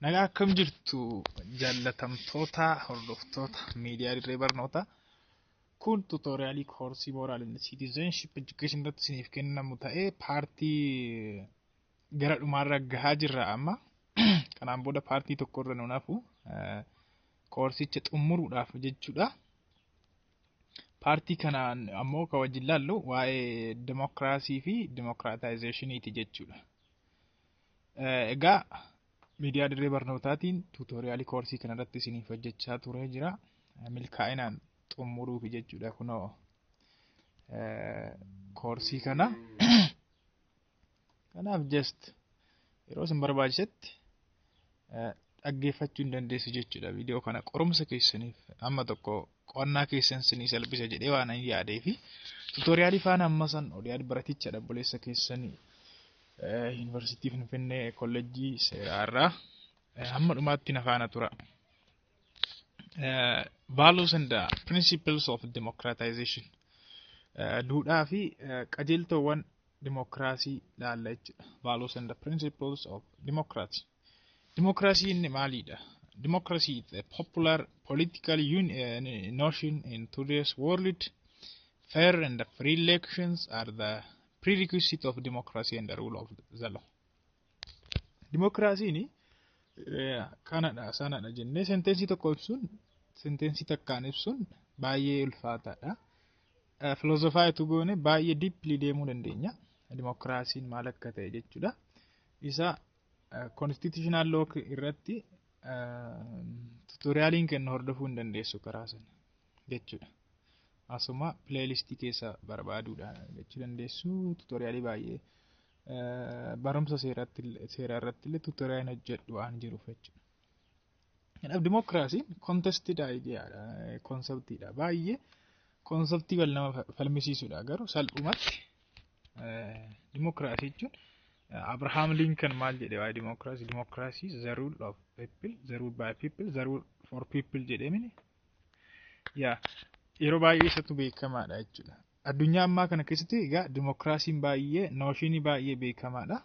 Nagaa akkam jirtu jaalatamtoota hordoftoota miidiyaa dirree barnootaa. Kun tuutoriyaalii koorsii moraal and citizenship education irratti isiniif kennamu ta'ee paartii gara dhumaarra gahaa jirra amma. Kanaan booda paartii tokko irra nu nafu koorsicha xumuruudhaaf jechuudha. Paartii kanaan ammoo kan wajjin laallu waa'ee demokiraasii fi demokiraatizationiiti jechuudha. Egaa miidiyaa dirree barnootaatiin tuutoriyaalii koorsii kanarratti isiniif hojjechaa turee jira. Milkaa'inaan xumuruuf jechuudha kunoo koorsii kana. Kanaaf just yeroo isin barbaachisetti dhaggeeffachuu hin dandeessu jechuudha. Viidiyoo kana qorumsa keessaniif amma tokko qo'annaa keessan isinii salphisa jedhee waan ani yaadee fi tuutoriyaalii faana amma san odeeffannoo baraticha dhabboleessa keessanii Yuunivarsiitii Finfinnee Kolleejjii Seeraarraa hamma dhumaatti nafaana tura. Values and principles of democratization. Duudhaa fi qajeeltowwan demokiraasii laalla jechuudha. Values and principles of democracy. Democracy inni maalidha? Democracy is a popular political notion in today's world. Fair and free elections are the prerequisite of democracy and the rule of the law. Democracy ni kanadha sanadha jennee sentensii tokko ibsuun sentensii takkaan ibsuun baay'ee ulfaataadha. Filosofaayitu goone baay'ee deeply deemuu dandeenya. Democracy'n maal akka ta'e jechuudha. Isa constitutional law irratti tutoriyaaliin kennu hordofuu hin dandeessu karaa sana jechuudha. Asuma playlistii keessa barbaaduudha jechuu dandeessu. Tuutoriyaalii baay'ee barumsa seeraa irratti illee tuutoriyaalii hojjedhu waan jiruuf jechuudha. Kanaaf dimokiraasiin contested ideaadha, konseptiidha. Baay'ee konseptii wal nama falmisiisudha. Garuu salphumatti dimokiraasii jechuun Abraham Lincoln maal jedhe waa'ee dimokiraasii? Democracy is the rule of people, the rule by people, the rule for people jedhemini. Yeroo baay'ee isatu beekamaadha jechuudha. Addunyaa ammaa kana keessatti egaa dimokiraasiin baay'ee nooshinii baay'ee beekamaadha.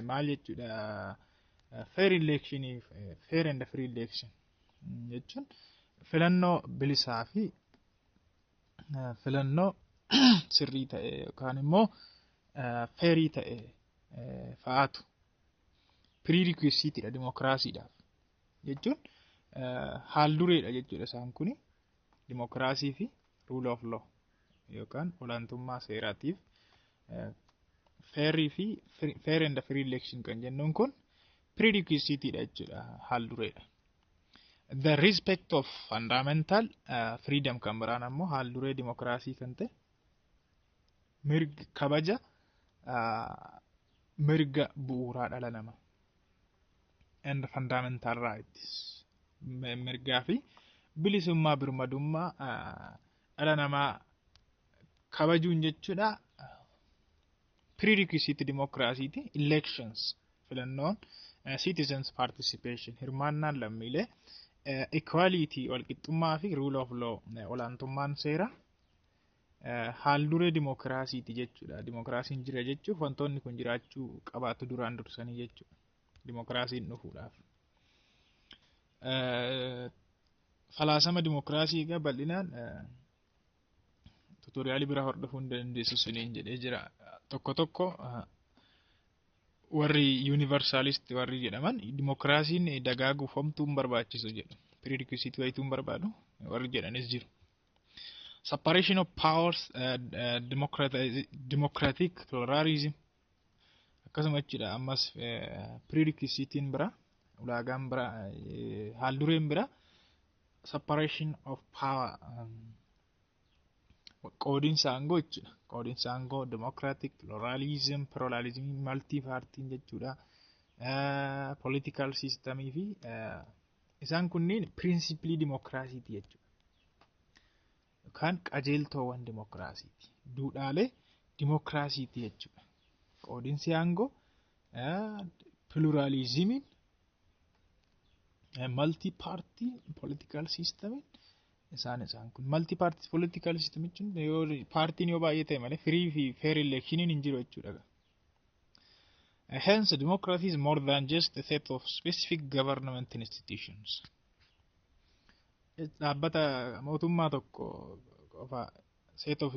Maal jechuudha? Fair election, fair and free election jechuun filannoo bilisaa fi filannoo sirrii ta'e yookaan immoo fairii ta'e fa'aatu prerequisiteedha dimokiraasiidhaaf jechuun haaldureedha jechuudha isaan kuni. Democracy fi rule of law yookaan olaantummaa seeraatiif fair and free election kan jennuun kun prerequisiteedha jechuudha, haaldureedha. The respect of fundamental freedom kan biraan ammoo haalduree demokiraasii kan ta'e kabaja mirga bu'uuraa dhala namaa and fundamental rights, mirgaa fi bilisummaa birmadummaa dhala namaa kabajuun jechuudha. Prerequisite demokiraasiiti. Elections filannoon, citizens participation hirmaannaan lammiilee, equality walqixxummaa fi rule of law olaantummaan seera haalduree demokiraasiiti jechuudha. Demokiraasiin jira jechuuf wantoonni kun jiraachuu qabaatu duraan dursanii jechuudha. Demokiraasiin dhufuudhaaf. Falaasama demokiraasii egaa bal'inaan tuutoriyaalii biraa hordofuu hin dandeessu suniin jedhee jira. Tokko tokko warri universalist warri jedhaman demokiraasiin dagaaguuf homtuu hin barbaachisu jedhu. Prerequisite wayituu hin barbaadu warri jedhanis jiru. Separation of powers, democratic pluralism akkasuma jechuudha. Ammas prerequisitiin bira, ulaagaan bira, haaldureen bira. Separation of power, qoodinsa aangoo jechuudha. Qoodinsa aangoo, democratic pluralism, multi-party jechuudha. Political system fi isaan kunniin principally demokiraasiiti jechuudha. Yookaan qajeeltoowwan demokiraasiiti. Duudhaalee demokiraasiiti jechuudha. Qoodinsi aangoo, pluralismiin, multi-party political system isaan kun multi-party political system jechuun yoo partiin yoo baay'ee ta'e malee free fi fair election hin jiru jechuudha. Hence, democracy is more than just a set of specific government institutions. Dhaabbata mootummaa tokko qofa set of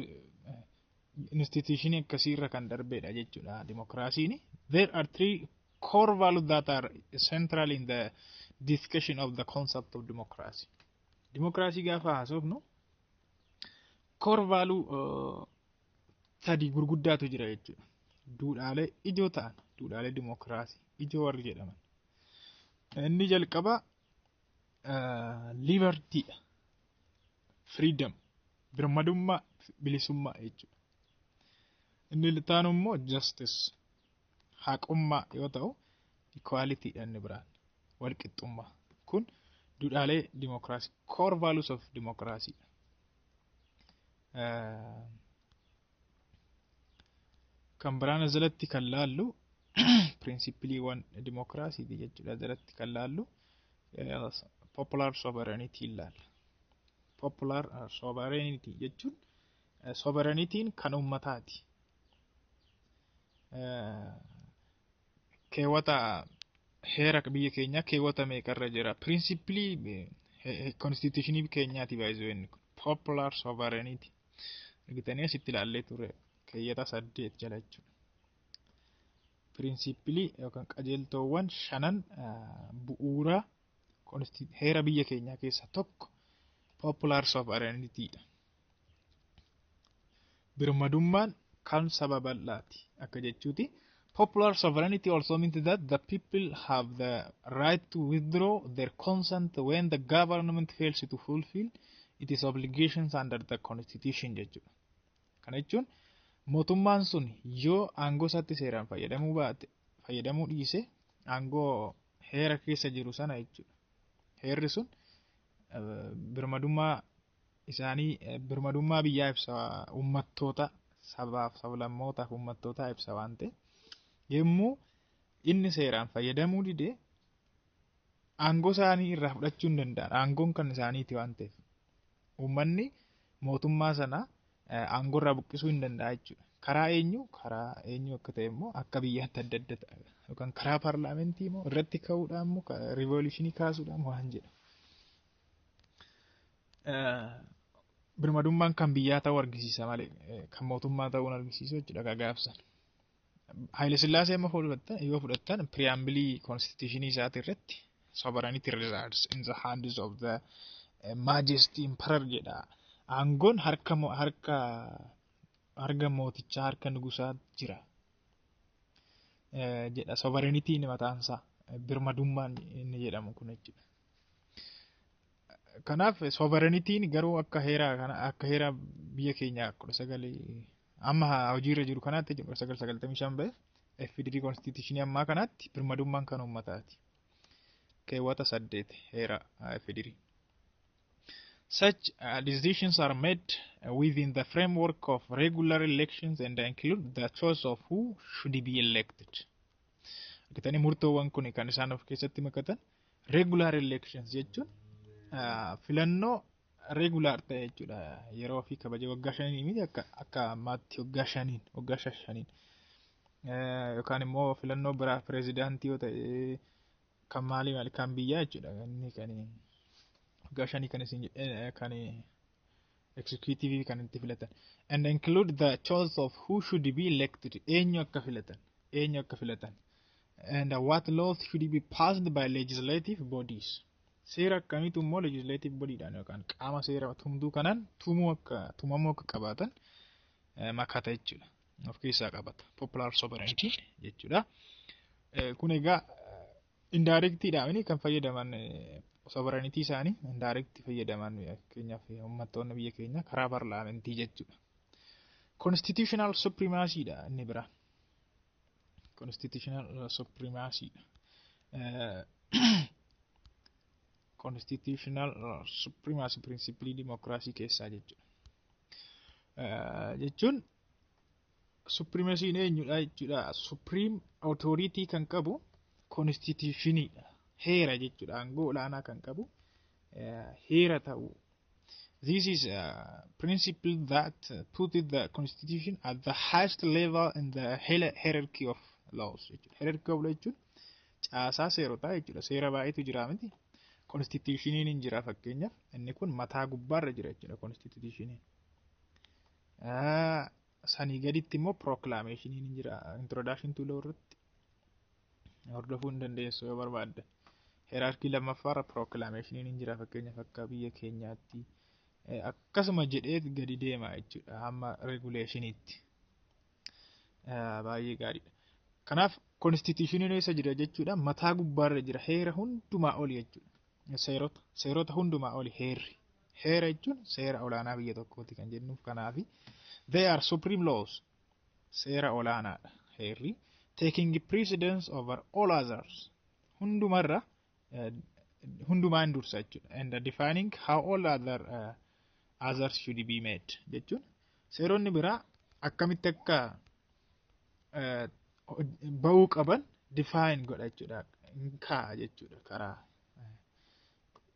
institution akkasiirra kan darbeedha jechuudha democracy. There are three core values that are central in the discussion of the concept of democracy. Democracy gaafa haasofnu core value sadii gurguddaatu jira jechuudha. Duudhaalee ijoo ta'an, duudhaalee democracy ijoo warri jedhaman. Inni jalqaba liberty, freedom, birmadummaa, bilisummaa jechuudha. Inni litaanu immoo justice, haqummaa yoo ta'u, equality inni biraan, walqixxummaa. Kun duudhaalee democracy, core values of democracy. Kan biraan asirratti kan laallu principally one democracy jechuudha. Asirratti kan laallu popular sovereignty ilaalla. Popular sovereignty jechuun sovereignty kan ummataati. Keewwata heera biyya keenya keewwata meeqarra jira? Principally constitution keenyaati baay'ee popular sovereignty. Argitanii asitti ilaallee ture keeyyata 8 jala jechuudha. Principally yookaan qajeeltoowwan 5 bu'uura heera biyya keenya keessa tokko popular sovereignty dha. Birmadummaan kan saba bal'aati akka jechuuti. Popular sovereignty also means that the people have the right to withdraw their consent when the government fails to fulfill its obligations under the constitution jechuudha. Kana jechuun mootummaan sun yoo aangoo isaatti seeraan fayyadamuu dhiise aangoo heera keessa jiru sana jechuudha. Heerri sun birmadummaa isaanii birmadummaa biyyaa ibsa uummattoota sabaaf sablammootaaf uummattoota ibsa waan ta'e yemmuu inni seeraan fayyadamuu dide aangoo isaanii irraa fudhachuu hin danda'an. Aangoon kan isaaniiti waan ta'eef uummanni mootummaa sana aangoo irraa buqqisuu hin danda'a jechuudha. Karaa eenyu akka ta'e immoo akka biyyaatti adda adda ta'a. Yookaan karaa paarlaamentii immoo irratti ka'uudhaan immoo riivoluushinii kaasuudhaan waan jedhu. Birmadummaan kan biyyaa ta'uu argisiisa malee kan mootummaa ta'uu argisiisu jechuudha gaafsan. Haile Sillaasee yoo fudhattan preambilii constitutionii isaati irratti sovereignty resides in the hands of the majesty emperor jedha. Aangoon harka mootichaa harka nugusaa jira jedha. Sovereignty mataan isaa birmadummaan inni jedhamu kun jechuudha. Kanaaf sovereignty garuu akka heera biyya keenyaa 19 amma hojiirra jiru kanaatti 1995 ba'e FDD constitution amma kanaatti birmadummaan kan uummataati. Keewwata 8 heera FDD. Such decisions are made within the framework of regular elections and include the choice of who should be elected. Kitani murtoowwan kun kan isaan of keessatti makatan regular elections jechuun filannoo regular ta'e jechuudha. Yeroo fi kabaja waggaa 5 miti akka maatti waggaa 5 yookaan immoo filannoo biraa pirezidaantii yoo ta'e kan maali kan biyyaa jechuudha. Inni kan waggaa 5 kan isin kan executive kan itti filatan and include the choice of who should be elected. Eenyu akka filatan and what laws should be passed by legislative bodies. Seera akkamiitu immoo legislative bodyidhaan yookaan qaama seera tumduu kanaan tumamuu akka qabaatan makata jechuudha. Of keessaa qabata. Popular sovereignty jechuudha. Kun egaa indirectidhaan kan fayyadaman sovereignty isaanii indirect fayyadaman keenyaaf uummattoonni biyya keenya karaa paarlaamentii jechuudha. Constitutional supremacy dha inni bira. Constitutional supremacy. Constitutional supremacy principally democracy keessaa jechuudha. Jechuun supremacy eenyudha jechuudha. Supreme authority kan qabu constitutionidha. Heera jechuudha. Aangoo olaanaa kan qabu heera ta'u. This is a principle that put the constitution at the highest level in the hierarchy of laws jechuudha. Hierarchy of law jechuun caasaa seerotaa jechuudha. Seera baay'eetu jira miti. Constitutioniin hin jira fakkeenyaaf inni kun mataa gubbaarra jira jechuudha constitutioniin. Sanii gaditti immoo proclamationiin hin jira. Introduction to law irratti hordofuu hin dandeessu yoo barbaadde. Hierarchy lammaffaarra proclamationiin hin jira fakkeenyaaf akka biyya keenyaatti. Akkasuma jedhee gadi deema jechuudha hamma regulationiitti. Baay'ee gaariidha. Kanaaf constitutioniin isa jira jechuudha mataa gubbaarra jira heera hundumaa oli jechuudha. Seerota hundumaa oli heerri. Heera jechuun seera olaanaa biyya tokkooti kan jennuuf kanaafi they are supreme laws. Seera olaanaadha heerri. Taking precedence over all others. Hundumaan dursa jechuudha. And defining how all others should be made jechuun seeronni biraa akkamitti akka bahuu qaban define godha jechuudha. Kaa jechuudha karaa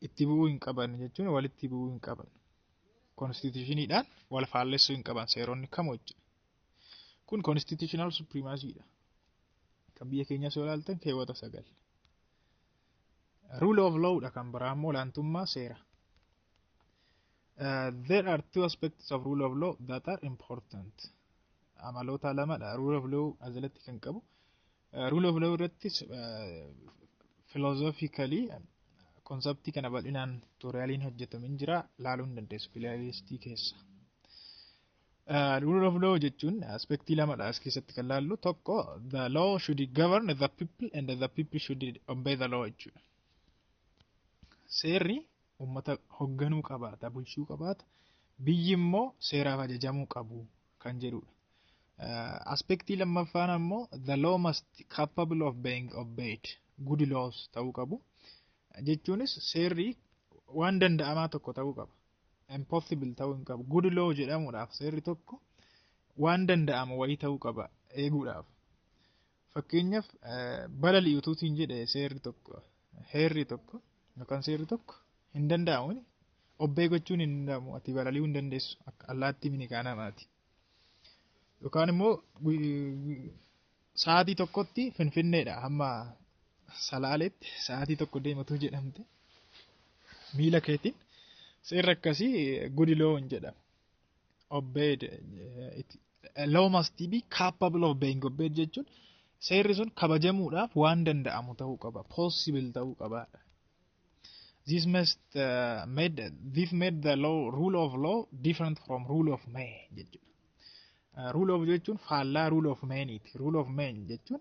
itti bu'uu hin qaban jechuun walitti bu'uu hin qaban. Constitutioniidhaan wal faallessuu hin qaban seeronni kamuu jechuudha. Kun constitutional supremacyidha. Kan biyya keenyas yoo ilaaltan keewwata 9. Rule of law dha kan biraa immoo olaantummaa seera. There are two aspects of rule of law that are important. Amaloota lamadha rule of law ajalatti kan qabu. Rule of law irratti philosophically konseptii kana bal'inaan tutoriyaaliin hojjetame hin jira laaluu hin dandeessu pileeylistii keessa. Rule of law jechuun aspektii lamadha as keessatti kan laallu. Tokko the law should govern the people and the people should obey the law jechuudha. Seerri uummata hoogganuu qabaata bulchuu qabaata biyyi immoo seeraaf ajajamuu qabu kan jedhudha. Aspektii lammaffaan ammoo the law must capable of being obeyed. Good laws ta'uu qabu. Jechuunis seerri waan danda'amaa tokko ta'uu qaba. Impossible ta'uu hin qabu. Good law jedhamuudhaaf seerri tokko waan danda'amu wayii ta'uu qaba eeguudhaaf. Fakkeenyaaf balali'u utuutiin jedhe seerri tokko heerri tokko yookaan seerri tokko hin danda'amu. Obbee gochuun hin danda'amu. Ati balali'uu hin dandeessu akka allaattii minikaa namaati. Yookaan immoo sa'aatii tokkotti Finfinneedha hamma Salaaleetti sa'aatii tokko deematu jedhamte miila keetiin seerri akkasii good law hin jedhamu. Obeyed law must be capable of being obeyed jechuun seerri sun kabajamuudhaaf waan danda'amu ta'uu qaba. Possible ta'uu qaba. This made the rule of law different from rule of man jechuudha. Rule of jechuun faallaa rule of maniti. Rule of man jechuun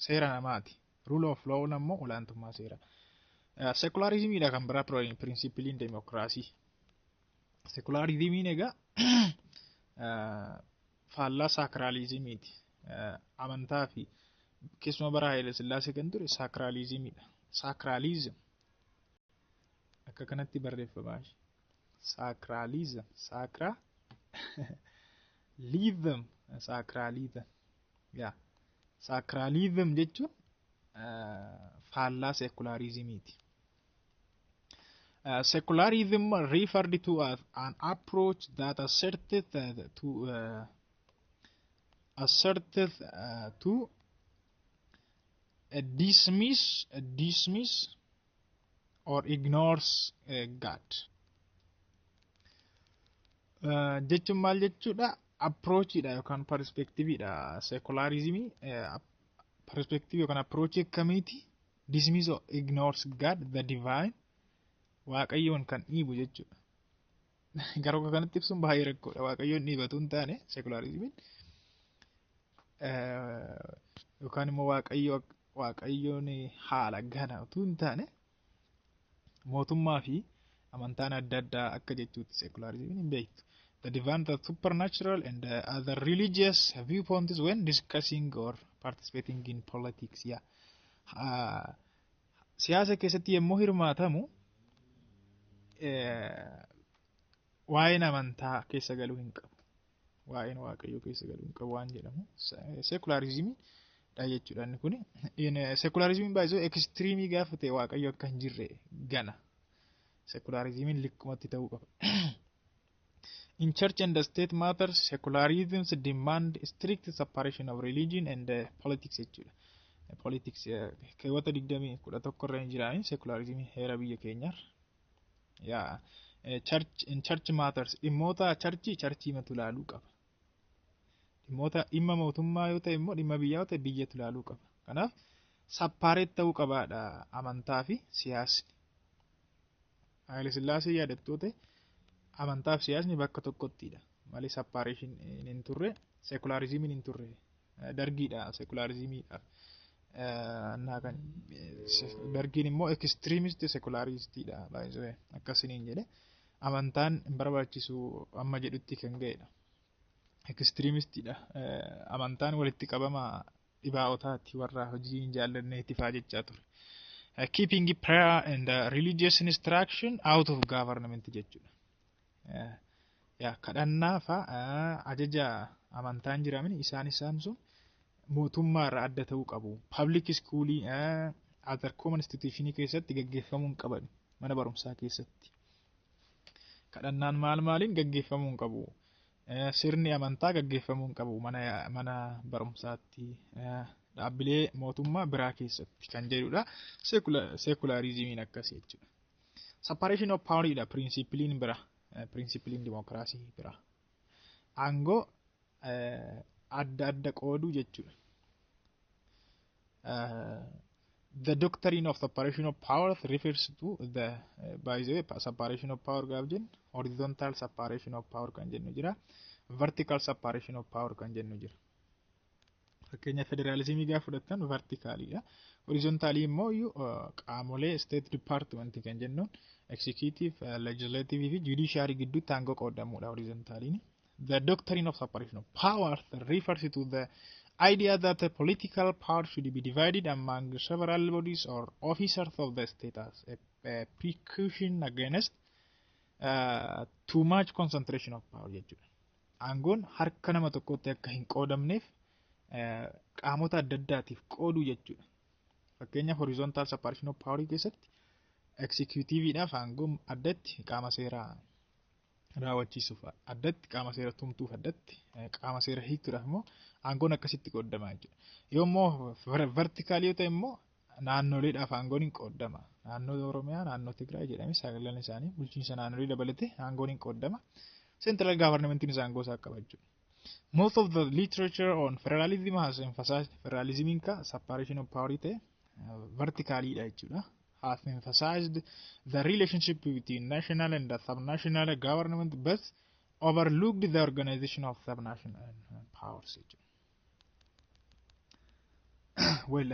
seera namaati. Rule of law ammoo olaantummaa seera. Secularismidha kan biraa principaliin democracy. Secularismiin egaa faallaa sacralismiti. Amantaa fi keessuma bara Haile Sillaasee kan ture sacralismidha. Sacralism akka kanatti barreeffamaa. Sacralism sacralism sacralism jechuun faallaa secularismiti. Secularism referred to as an approach that asserted to dismiss or ignores God. Jechuun maal jechuudha? Approachidha yookaan perspectividha. Secularism perspective yookaan approach akkamiiti? Dismiss or ignores God the divine. Waaqayyoon kan dhiibu jechuudha. Garuu kanatti ibsuun baay'ee rakkoodha. Waaqayyoon dhiibatu hin taane secularismiin yookaan immoo waaqayyoon haala gana utuu hin taane mootummaa fi amantaan adda addaa akka jechuutti secularismiin hin beektu. The divine, the supernatural, and the other religious viewpoints when discussing or participating in politics. Siyaasa keessatti yemmuu hirmaatamu waa'een amantaa keessa galuu hin qabu. Waa'een waaqayyoo keessa galuu hin qabu waan jedhamu. Secularismiin dha jechuudha inni kuni. Secularismiin baay'isoo extremii gaafa ta'e waaqayyo akka hin jirre gana. Secularismiin likkumatti ta'uu qaba. In church and the state matters, secularism demand strict separation of religion and politics jechuudha. Politics keewwata 2011 irra hin jiraan secularism heera biyya keenyaa. Yeah. Church matters dhimmoota churchii matu ilaaluu qaba. Dhimmoota dhimma mootummaa yoo ta'e immoo dhimma biyyaa yoo ta'e biyyatu ilaaluu qaba. Kanaaf separate ta'uu qabaadha amantaa fi siyaasni. Haile Sillaasee yaadattoota amantaa fi siyaasni bakka tokkottidha. Malee separation hin turre, secularism hin turre. Dargiidha secularismidha. Kan dargiin immoo extremist secularistiidha baay'ee akkasiniin jedhe amantaan hin barbaachisu amma jedhutti kan ga'edha. Extremistidha. Amantaan walitti qabama dhibaa'otaati warra hojii hin jaallanneetti fa'aa jechaa ture. Keeping prayer and religious instruction out of government jechuudha. Kadhannaa fa'aa ajaja amantaan jiraamini isaan sun mootummaa irraa adda ta'uu qabu. Public schoolii other common institution keessatti gaggeeffamuu hin qaban mana barumsaa keessatti. Kadhannaan maaliin gaggeeffamuu hin qabu. Sirni amantaa gaggeeffamuu hin qabu mana barumsaatti dhaabbilee mootummaa biraa keessatti kan jedhudha. Secularismiin akkasii jechuudha. Separation of power dha principaliin bira. Principaliin democracy bira. Aangoo adda qooduu jechuudha. The doctrine of separation of power refers to the by the way separation of power gaaf jennu horizontal separation of power kan jennu jira, vertical separation of power kan jennu jira. Fakkeenya federalismii gaaf fudhattan verticalidha. Horizontally immoo qaamolee state department kan jennuun executive, legislative fi judiciary gidduutti aangoo qoodamudha horizontaliin. The doctrine of separation of power refers to the idea that the political power should be divided among several bodies or officers of the state as a precaution against too much concentration of power jechuudha. Aangoon harka nama tokkotti akka hin qoodamneef qaamota adda addaatiif qooduu jechuudha. Fakkeenyaaf horizontal separation of power keessatti executiveidhaaf aangoon addatti qaama seeraa raawwachiisuuf addatti qaama seera tumtuuf addatti qaama seera hiikuudhaaf immoo aangoon akkasitti qoodamaa jechuudha. Yoo immoo vertikaalii yoo ta'e immoo naannoleedhaaf aangoon hin qoodama. Naannoo Oromiyaa, naannoo Tigraay jedhamee sagalan isaanii bulchiinsa naannolee dabalatee aangoon hin qoodama. Central governmentiin isaa aangoo isaa qaba jechuudha. Most of the literature on federalism has emphasized federalism ka separation of power ta'e vertikaalidha jechuudha. Has emphasized the relationship between national and the subnational government but overlooked the organization of subnational powers. Well,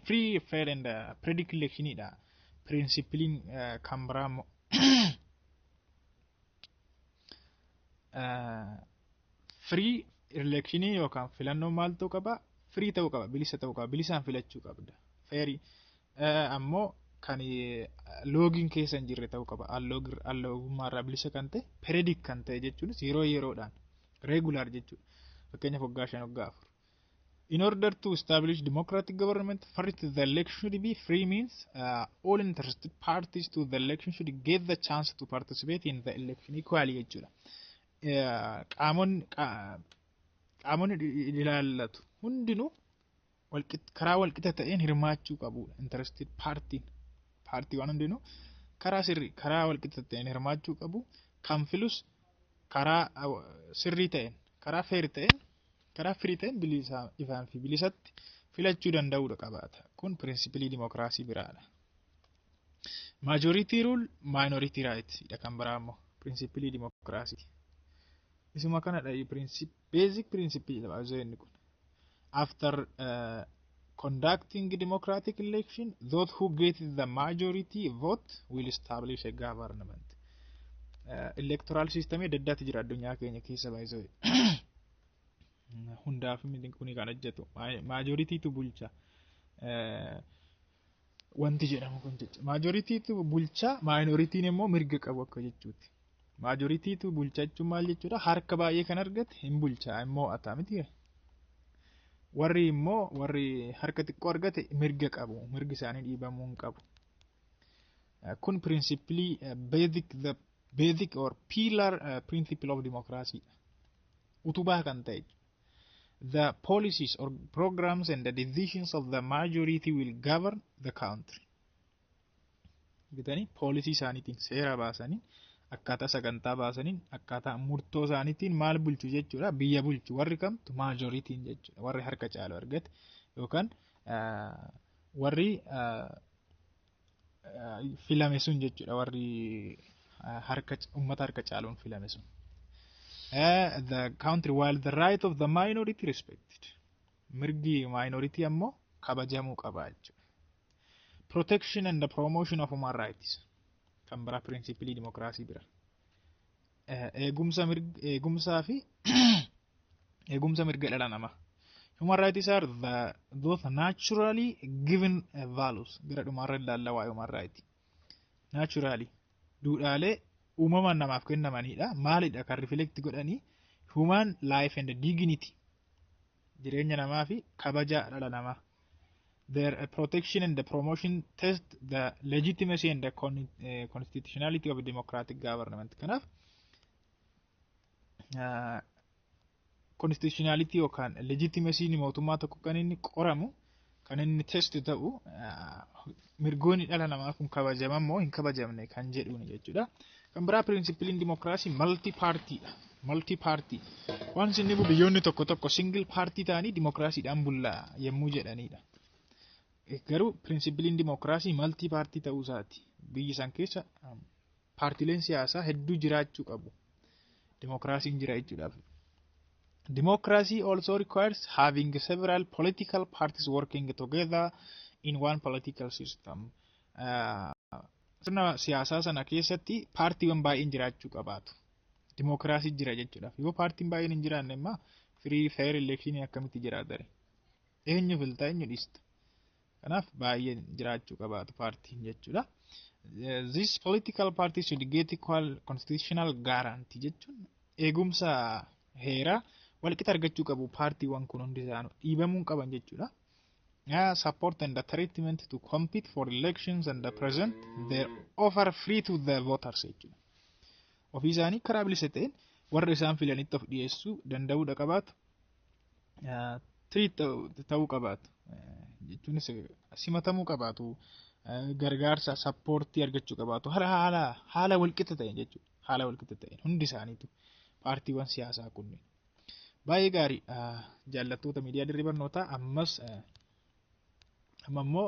free, fair and predict election is principle in Canberra. Free election yookaan filannoo maal ta'uu qaba? Free ta'uu qaba, bilisa ta'uu qaba, bilisaan filachuu qabda. Fair ammoo kan loogiin keessa hin jirre ta'uu qaba. Alloogummaarraa bilisa kan ta'e, predict kan ta'e jechuunis yeroodhaan regular jechuudha. Fakkeenyaaf waggaa 5 waggaa 4. In order to establish democratic government, first the election should be free means all interested parties to the election should get the chance to participate in the election equally jechuudha. Qaamonni ilaallatu hundinuu karaa walqixa ta'een hirmaachuu qabu. Interested party waan hundinuu karaa sirrii karaa walqixa ta'een hirmaachuu qabu. Kan filus karaa sirrii ta'een karaa fair ta'een karaa free ta'een bilisa ifaan fi bilisatti filachuu danda'uudha qabaata. Kun principle democracy biraadha. Majority rule, minority rights dha kan biraa immoo principle democracy. Isuma kanadha basic principle dha inni kun. After conducting democratic election, those who get the majority vote will establish a government. Electoral system adda addaatu jira addunyaa keenya keessa baay'ee. Hundaaf kuni kan hojjetu majority tu bulcha wanti jedhamu kun jecha majority tu bulcha minority immoo mirga qabu akka jechuuti. Majority tu bulcha jechuun maal jechuudha? Harka baay'ee kan argate hin bulcha immoo ataa miti. Warri harka xiqqoo argate mirga qabu, mirgi isaanii dhiibamuu hin qabu. Kun principally basic the basic or pillar principle of democracy. Utubaa kan ta'e. The policies or programs and the decisions of the majority will govern the country. Bitanii policy isaaniitiin seera baasanii akkaataa sagantaa baasaniin akkaataa murtoo isaaniitiin maal bulchu jechuudha. Biyya bulchu warri kamtu majoritiin jechuudha. Warri harka caalu argate yookaan warri filame sun jechuudha. Warri ummata harka caaluun filame sun. The country while the right of the minority respected. Mirgi minority ammoo kabajamuu qaba jechuudha. Protection and the promotion of human rights. Kan bira principle democracy bira. Eegumsaa fi eegumsa mirga dhala namaa. Human rights are those naturally given values. Bira dhumarra ilaalla waa human rights. Naturally duudhaalee uumamaan namaaf kennamanidha. Maalidha kan reflect godhanii human life and dignity. Jireenya namaa fi kabaja dhala namaa. Their protection and the promotion test the legitimacy and the constitutionality of a democratic government. Kanaaf constitutionality yookaan legitimacy ni mootummaa tokko kan inni qoramu kan inni test ta'u mirgoonni dhala namaa kun kabajaman moo hin kabajamne kan jedhuun jechuudha. Kan biraa principle in democracy multi party waan sinni biyyoonni tokko single party ta'anii democracyidhaan bullaa yemmuu jedhanidha. Garuu principle in democracy multi party ta'uu isaati. Biyyi san keessa paartileen siyaasaa hedduu jiraachuu qabu. Democracy jira jechuudha. Democracy also requires having several political parties working together in one political system. Sirna siyaasaa sana keessatti paartiiwwan baay'een jiraachuu qabaatu. Democracy jira jechuudha. Yoo paartiin baay'een hin jiraanne immoo free fair election akkamitti jiraatare? Eenyu filta eenyu dhiista? Kanaaf baay'een jiraachuu qabaatu paartiin jechuudha. These political parties should get equal constitutional guarantee jechuun eegumsa heeraa walqixa argachuu qabu paartiiwwan kun hundi isaanii dhiibamuu qaban jechuudha. Support and the treatment to compete for elections and the present their offer free to the voters jechuudha. Ofii isaanii karaa bilisa ta'een warra isaan filanitti of dhiyeessuu danda'uudha qabaatu. Treat ta'uu qabaatu. Jechuunis simatamuu qabaatu. Gargaarsa supportii argachuu qabaatu. Haala walqixa ta'een jechuudha. Haala walqixa ta'een hundi isaaniitu paartiiwwan siyaasaa kunneen. Baay'ee gaarii jaallattoota miidiyaa dirree barnootaa amma immoo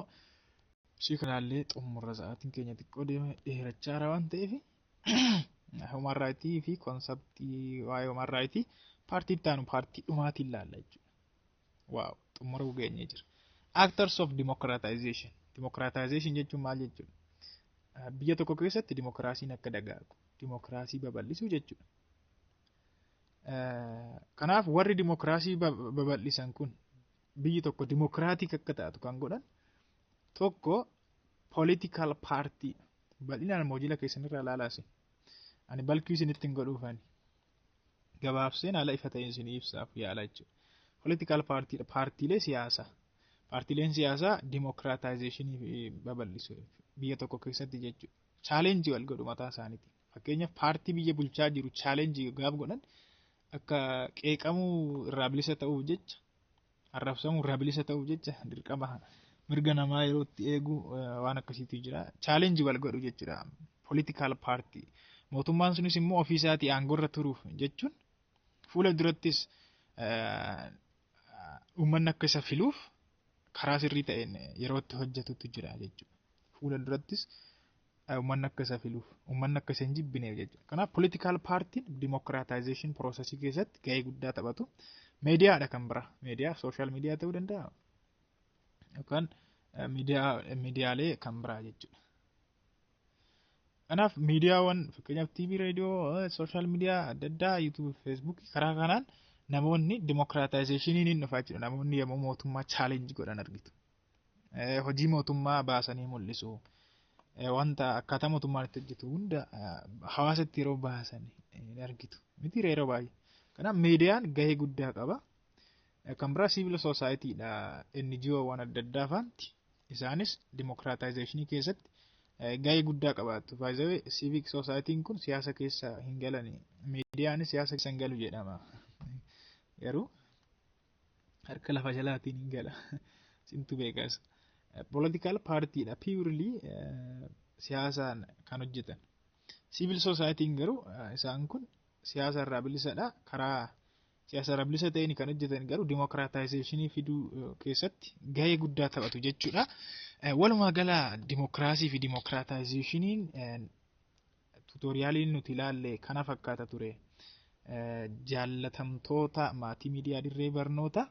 ishii kanaallee xumurra sa'aatiin keenya xiqqoo dheerachaa jira waan ta'eef human rights fi konseptii waa'ee human rights paartii itti aanu paartii dhumaatiin ilaalla jechuudha. Waaw xumura geenyee jira. Actors of democratization. Democratization jechuun maal jechuudha? Biyya tokko keessatti demokiraasiin akka dagaagu, demokiraasii babal'isuu jechuudha. Kanaaf warri demokiraasii babal'isan kun biyyi tokko demokiraatik akka taatu kan godhan tokko political party bal'inaan moojila keessanirraa ilaalaase. Ani balkii isinitti hin godhuufani. Gabaabseen haala ifa ta'een isinii ibsaaf yaala jechuudha. Political party paartiilee siyaasaa. Paartiileen siyaasaa democratization babal'isu biyya tokko keessatti jechuudha. Challenge wal godhu mataa isaaniiti. Fakkeenyaaf paartii biyya bulchaa jiru challenge gaaf godhan akka qeeqamuu irraa bilisa ta'uuf jecha arrabsamuu irraa bilisa ta'uuf jecha dirqama mirga namaa yeroo itti eegu waan akkasiitu jira. Challenge wal godhu jechuudha. Political party. Mootummaan sunis immoo ofii isaatii aangorra turuuf jechuun fuula durattis uummanni akka isa filuuf karaa sirrii ta'een yeroo itti hojjetutu jira jechuudha. Fuula durattis uummanni akka isa filuuf, uummanni akka isa hin jibbineef jechuudha. Kanaaf political party democratization processii keessatti gahee guddaa taphatu. Meediyaadha kan bira. Meediyaa social media ta'uu danda'a. Yookaan miidiyaalee kan biraa jechuudha. Kanaaf miidiyaawwan fakkeenyaaf TV, raadiyoo, social media adda addaa, YouTube, Facebook karaa kanaan namoonni democratizationiin hin dhufaa jechuudha. Namoonni yommuu mootummaa challenge godhan argitu. Hojii mootummaa baasanii mul'isu. Wanta akkaataa mootummaan itti hojjetu hunda hawaasatti yeroo baasan argitu. Miti yeroo baay'ee. Kanaaf miidiyaan gahee guddaa qaba. Kan biraa civil society dha NGO waan adda addaa faanti. Isaanis democratizationii keessatti gahee guddaa qabaatu. By the way, civic society kun siyaasa keessa hin galani. Miidiyaan siyaasa keessa hin galu jedhama. Garuu harka lafa jalaatiin hin gala. Sintu beekas. Political party dha purely siyaasaan kan hojjetan. Civil society garuu isaan kun siyaasa irraa bilisadha. Karaa siyaasa irraa bilisa ta'een kan hojjetan garuu democratization fiduu keessatti gahee guddaa taphatu jechuudha. Walumaa gala democracy fi democratizationiin tutoriyaaliin nuti ilaalle kana fakkaata ture. Jaallatamtoota maatii miidiyaa dirree barnoota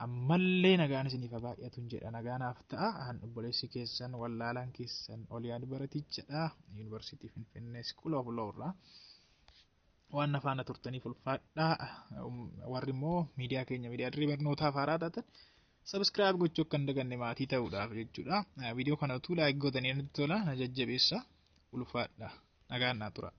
ammallee nagaan isiniif baay'atu jedha. Nagaanaaf ta'a. Obboleessi keessan wallaalaan keessan Oliyaad Baratichadha. Yuunivarsiitii Finfinnee School of Law irraa. Waan afaana turtaniif ulfaadhaa. Warri immoo miidiyaa keenya miidiyaa dirree barnootaaf haaraa taatan subscribe gochuu akka hin daganne maatii ta'uudhaaf jechuudha. Viidiyoo kana utuu like gootanii nutti tola na jajjabeessa ulfaadhaa. Nagaan naa tura.